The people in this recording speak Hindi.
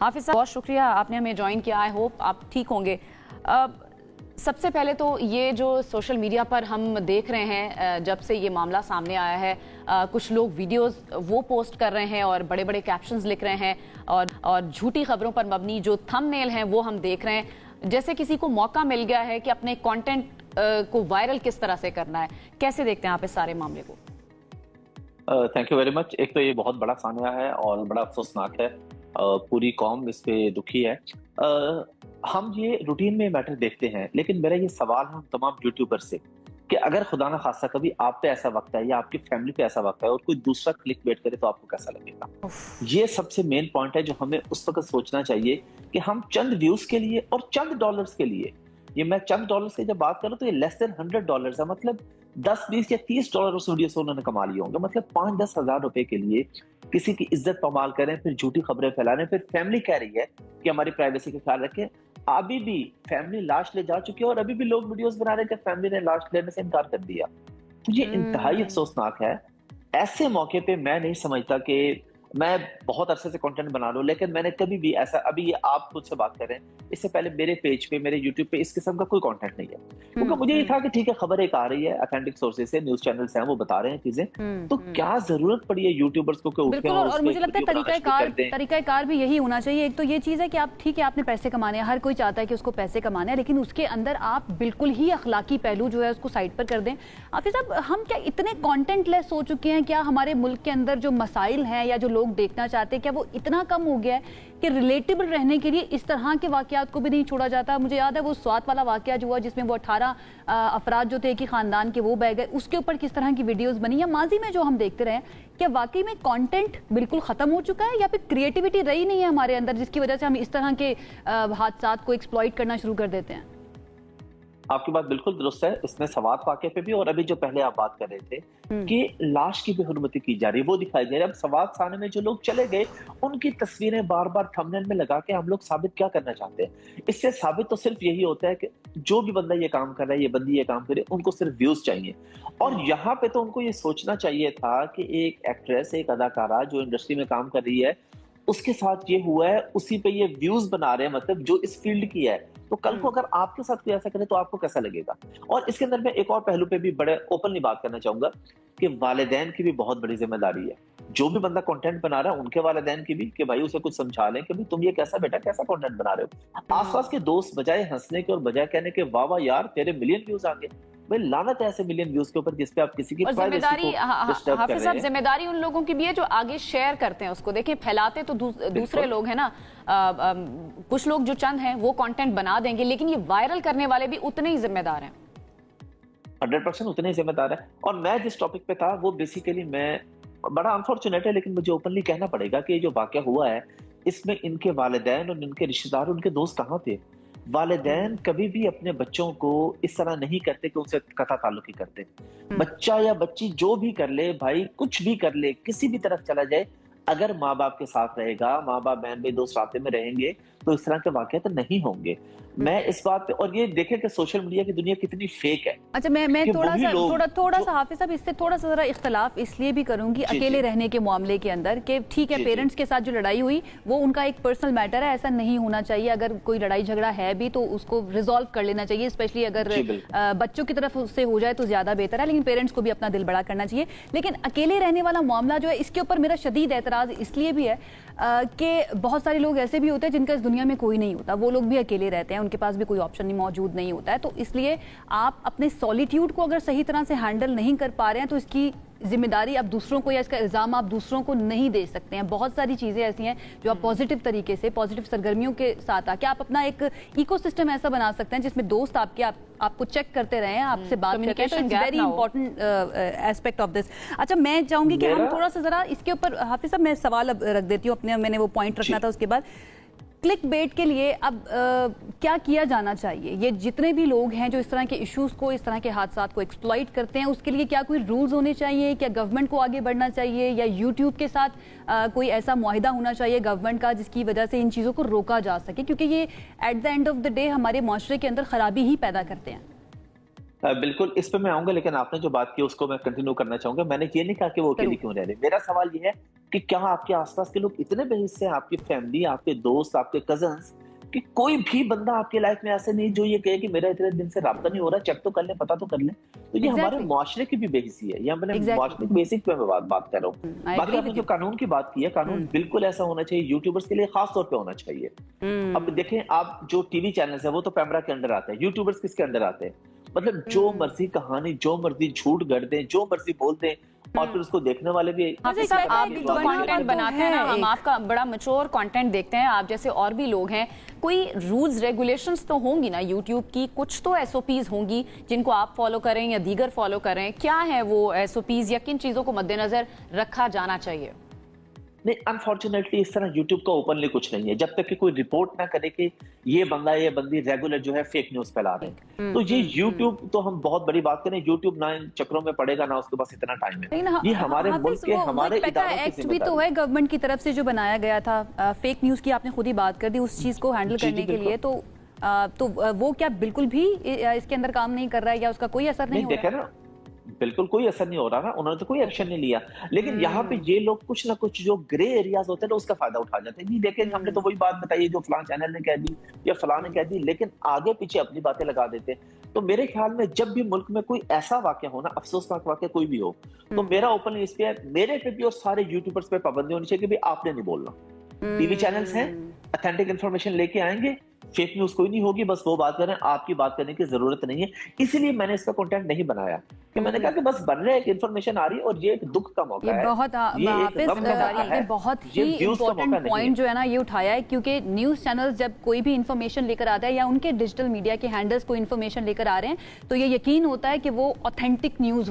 हाफिज साहब बहुत शुक्रिया, आपने हमें ज्वाइन किया। आई होप आप ठीक होंगे। सबसे पहले तो ये जो सोशल मीडिया पर हम देख रहे हैं, जब से ये मामला सामने आया है, कुछ लोग वीडियोस वो पोस्ट कर रहे हैं और बड़े बड़े कैप्शंस लिख रहे हैं और झूठी खबरों पर मबनी जो थंबनेल हैं वो हम देख रहे हैं। जैसे किसी को मौका मिल गया है कि अपने कंटेंट को वायरल किस तरह से करना है। कैसे देखते हैं आप इस सारे मामले को? Thank you very much. एक तो ये बहुत बड़ा सान्या है और बड़ा अफसोसनाक है। पूरी कौम इस पे दुखी है। हम ये रूटीन में मैटर देखते हैं, लेकिन मेरा ये सवाल है तमाम यूट्यूबर से कि अगर खुदा ना खासा कभी आप पे ऐसा वक्त है या आपकी फैमिली पे ऐसा वक्त है और कोई दूसरा क्लिक बेट करे तो आपको कैसा लगेगा? ये सबसे मेन पॉइंट है जो हमें उस वक्त सोचना चाहिए कि हम चंद व्यूज के लिए और चंद डॉलर्स के लिए, ये मैं चंद डॉलर्स की जब बात करूं तो ये लेस देन $100 है, मतलब 10, 20 या $30 उस वीडियो से उन्होंने कमा लिए होंगे। मतलब 5-10 हजार रुपए के लिए किसी की इज्जत पमाल करें, फिर झूठी खबरें फैलाने, फिर फैमिली कह रही है कि हमारी प्राइवेसी का ख्याल रखें। अभी भी फैमिली लाश ले जा चुकी है और अभी भी लोग वीडियोस बना रहे हैं कि फैमिली ने लाश लेने से इनकार कर दिया। तो ये इंतहाई अफसोसनाक है। ऐसे मौके पे मैं नहीं समझता कि मैं बहुत अरसे से कंटेंट बना रहा हूँ, लेकिन मैंने कभी भी ऐसा, अभी ये आप खुद से बात कर रहे हैं, इससे पहले मेरे पेज पे, मेरे यूट्यूब पे इस किस्म का कोई कंटेंट नहीं है। क्योंकि मुझे ये था कि ठीक है, खबर एक आ रही है, ऑथेंटिक सोर्सेज से, न्यूज चैनल्स हैं, वो बता रहे हैं चीजें, तो क्या जरूरत पड़ी है यूट्यूबर्स को कि उठ के और मुझे लगता है तरीकाकार भी यही होना चाहिए। एक तो ये चीज है कि आप, ठीक है, आपने पैसे कमाने हैं, हर कोई चाहता है कि उसको पैसे कमाने हैं, लेकिन उसके अंदर आप बिल्कुल ही अखलाकी पहलू जो है उसको साइड पर कर दें। हाफिज साहब, हम क्या इतने कंटेंट लेस हो चुके हैं? क्या हमारे मुल्क के अंदर जो मसाइल हैं या जो लोग देखना चाहते हैं, क्या वो इतना कम हो गया है कि रिलेटेबल रहने के लिए इस तरह के वाकयात को भी नहीं छोड़ा जाता? मुझे याद है वो स्वात वाला वाकया जो हुआ, जिसमें वो 18 अफराद जो थे कि खानदान के वो बह गए, उसके ऊपर किस तरह की वीडियोस बनी, या माजी में जो हम देखते रहे, क्या वाकई में कंटेंट बिल्कुल खत्म हो चुका है या फिर क्रिएटिविटी रही नहीं है हमारे अंदर, जिसकी वजह से हम इस तरह के हादसात को एक्सप्लॉइट करना शुरू कर देते हैं? आपकी बात बिल्कुल दुरुस्त है। इसमें सवात वाक़े पे भी, और अभी जो पहले आप बात कर रहे थे कि लाश की बेहुरमती की जा रही है, वो दिखाई दे रहा है। अब सवात थाने में जो लोग चले गए, उनकी तस्वीरें बार बार थंबनेल में लगा के हम लोग साबित क्या करना चाहते हैं? इससे साबित तो सिर्फ यही होता है कि जो भी बंदा ये काम कर रहा है, ये बंदी ये काम करे, उनको सिर्फ व्यूज चाहिए। और यहाँ पे तो उनको ये सोचना चाहिए था कि एक एक्ट्रेस, एक अदाकारा जो इंडस्ट्री में काम कर रही है, उसके साथ ये हुआ है, उसी पे ये व्यूज बना रहे हैं, मतलब जो इस फील्ड की है। तो कल को अगर आपके साथ कोई ऐसा करे तो आपको कैसा लगेगा? और इसके अंदर मैं एक और पहलू पे भी बड़े ओपनली बात करना चाहूंगा कि वालिदैन की भी बहुत बड़ी जिम्मेदारी है। जो भी बंदा कंटेंट बना रहा है, उनके वालिदैन की भी, कि भाई उसे कुछ समझा लें कि भाई तुम ये कैसा, बेटा कैसा कंटेंट बना रहे हो। आसपास के दोस्त बजाय हंसने के और बजाय कहने के वाह वाह यार तेरे मिलियन व्यूज आ गए, भाई लानत है ऐसे मिलियन व्यूज के ऊपर जिसपे आप किसी की प्राइवेसी को डिस्टर्ब कर रहे हैं। जिम्मेदारी उन लोगों की भी है जो आगे शेयर करते हैं उसको। देखिए, फैलाते तो दूसरे लोग हैं ना। कुछ लोग जो चंद हैं वो कंटेंट बना देंगे, लेकिन ये वायरल करने वाले भी उतने ही जिम्मेदार हैं। 100% उतने ही जिम्मेदार है। और मैं जिस टॉपिक पे था वो बेसिकली, मैं, बड़ा अनफॉर्चुनेट है लेकिन मुझे ओपनली कहना पड़ेगा कि ये जो वाकया हुआ है, इसमें इनके वालिदैन और इनके रिश्तेदार, उनके दोस्त कहाँ थे? वालिदैन कभी भी अपने बच्चों को इस तरह नहीं करते कि उनसे कथा ताल्लुकी करते। बच्चा या बच्ची जो भी कर ले भाई, कुछ भी कर ले, किसी भी तरफ चला जाए, अगर माँ बाप के साथ रहेगा, माँ बाप बहन भाई दोस्त रास्ते में रहेंगे, तो इस तरह के वाकया तो नहीं होंगे। मैं इस बात पे, और ये देखें कि सोशल मीडिया की दुनिया कितनी फेक है। अच्छा, मैं थोड़ा सा हाफिज साहब, इससे थोड़ा सा जरा इख्तलाफ इसलिए भी करूंगी अकेले रहने के मामले के अंदर, कि ठीक है, पेरेंट्स के साथ जो लड़ाई हुई वो उनका एक पर्सनल मैटर है, ऐसा नहीं होना चाहिए। अगर कोई लड़ाई झगड़ा है भी तो उसको रिजॉल्व कर लेना चाहिए, स्पेशली अगर बच्चों की तरफ उससे हो जाए तो ज्यादा बेहतर है, लेकिन पेरेंट्स को भी अपना दिल बड़ा करना चाहिए। लेकिन अकेले रहने वाला मामला जो है, इसके ऊपर मेरा शदीद एतराज इसलिए भी है कि बहुत सारे लोग ऐसे भी होते हैं जिनका इस दुनिया में कोई नहीं होता, वो लोग भी अकेले रहते हैं, उनके पास भी कोई ऑप्शन नहीं मौजूद नहीं होता है। तो इसलिए आप अपने सॉलिट्यूड को अगर सही तरह से हैंडल नहीं कर पा रहे हैं तो इसकी जिम्मेदारी आप दूसरों को, या इसका इल्जाम आप दूसरों को नहीं दे सकते हैं। बहुत सारी चीजें ऐसी हैं जो आप पॉजिटिव तरीके से, पॉजिटिव सरगर्मियों के साथ आके आप अपना एक इकोसिस्टम ऐसा बना सकते हैं जिसमें दोस्त आपके आपको चेक करते रहे, आपसे बात करते हैं। It's very important aspect of this. अच्छा, मैं चाहूंगी कि हम थोड़ा सा जरा इसके ऊपर, हाफिज साहब मैं सवाल अब रख देती हूँ अपने, मैंने वो पॉइंट रखना था, उसके बाद क्लिक बेट के लिए अब क्या किया जाना चाहिए? ये जितने भी लोग हैं जो इस तरह के इश्यूज को, इस तरह के हादसात को एक्सप्लॉइट करते हैं, उसके लिए क्या कोई रूल्स होने चाहिए? क्या गवर्नमेंट को आगे बढ़ना चाहिए, या यूट्यूब के साथ कोई ऐसा मुआहिदा होना चाहिए गवर्नमेंट का जिसकी वजह से इन चीज़ों को रोका जा सके? क्योंकि ये at the end of the day हमारे माशरे के अंदर खराबी ही पैदा करते हैं। बिल्कुल, इस पे मैं आऊँगा, लेकिन आपने जो बात की उसको मैं कंटिन्यू करना चाहूँगा। मैंने ये नहीं कहा कि वो अकेली क्यों रह रही। मेरा सवाल ये है कि क्या आपके आस-पास के लोग इतने बेहिस्से हैं, आपकी फैमिली, आपके दोस्त, आपके कज़िन्स, कि कोई भी बंदा आपकी लाइफ़ में ऐसे नहीं जो ये कहे कि मेरा इतने दिन से राब्ता नहीं हो रहा, चेक तो कर लें, पता तो कर लें। तो ये हमारे एग्जैक्टली मुआशरे की भी बेहिस्सी है। ये मैंने मुआशरे एग्जैक्टली की बेसिक पे मैं बात कर रहा हूँ। आई बाकी एग्री आपने विद जो यू। कानून की बात की है, कानून बिल्कुल ऐसा होना चाहिए यूट्यूबर्स के लिए ख़ास तौर पे होना चाहिए। अब देखें, आप जो टीवी चैनल्स हैं वो तो पैमरा के अंडर आते हैं, यूट्यूबर्स किसके अंडर आते हैं? मतलब जो मर्जी कहानी, जो मर्जी झूठ गढ़ दें, जो मर्जी बोल दें, और फिर उसको देखने वाले भी हाफिज साहब, आप भी तो कंटेंट बनाते हैं ना, हम आपका बड़ा मैच्योर कंटेंट देखते हैं, आप जैसे और भी लोग हैं। कोई रूल्स रेगुलेशंस तो होंगी ना यूट्यूब की, कुछ तो एसओपीज होंगी जिनको आप फॉलो करें या दीगर फॉलो करें। क्या है वो एसओपीज या किन चीजों को मद्देनजर रखा जाना चाहिए? नहीं, अनफॉर्चुनेटली इस तरह यूट्यूब का ओपनली कुछ नहीं है। जब तक कि कोई रिपोर्ट ना करे कि ये बंदा ये बंदी रेगुलर जो है फेक न्यूज फैला रहे हैं, तो ये यूट्यूब तो हम बहुत बड़ी बात करें, यूट्यूब ना इन चक्रों में पड़ेगा, ना उसके पास इतना टाइम है। ये हमारे मुल्क के हमारे इदारों की एक्ट भी तो है गवर्नमेंट की तरफ से जो बनाया गया था, फेक न्यूज की आपने खुद ही बात कर दी, उस चीज को हैंडल करने के लिए। तो वो क्या बिल्कुल भी इसके अंदर काम नहीं कर रहा है या उसका कोई असर नहीं हो रहा है? देखा ना, बिल्कुल कोई असर नहीं हो रहा ना, उन्होंने तो कोई एक्शन नहीं लिया। लेकिन यहाँ पे ये लोग कुछ ना कुछ जो ग्रे एरियाज होते हैं ना, उसका फायदा उठा जाते हैं। नहीं, देखें, हमने तो वही बात बताई जो फलां चैनल ने कह दी या फलां ने कह दी, लेकिन आगे पीछे अपनी बातें लगा देते हैं। तो मेरे ख्याल में जब भी मुल्क में कोई ऐसा वाकया हो ना, अफसोसनाक वाकया कोई भी हो, तो मेरा ओपनली इस पे है, मेरे पे भी और सारे यूट्यूबर्स पे पाबंदी होनी चाहिए कि भाई आपने नहीं बोलना। टीवी चैनल्स हैं, ऑथेंटिक इन्फॉर्मेशन लेके आएंगे, फेक न्यूज कोई नहीं होगी, बस वो बात करें, आपकी बात करने की जरूरत नहीं है। इसीलिए मैंने इसका कंटेंट नहीं बनाया कि मैंने कहा कि बस बन रहे एक इन्फॉर्मेशन आ रही है, और ये एक दुख का मौका है, बहुत ही इम्पोर्टेंट पॉइंट जो है ना ये उठाया है, क्योंकि न्यूज चैनल्स जब कोई भी इन्फॉर्मेशन लेकर आता है या उनके डिजिटल मीडिया के हैंडल्स कोई इन्फॉर्मेशन लेकर आ रहे हैं, तो ये यकीन होता है कि वो ऑथेंटिक न्यूज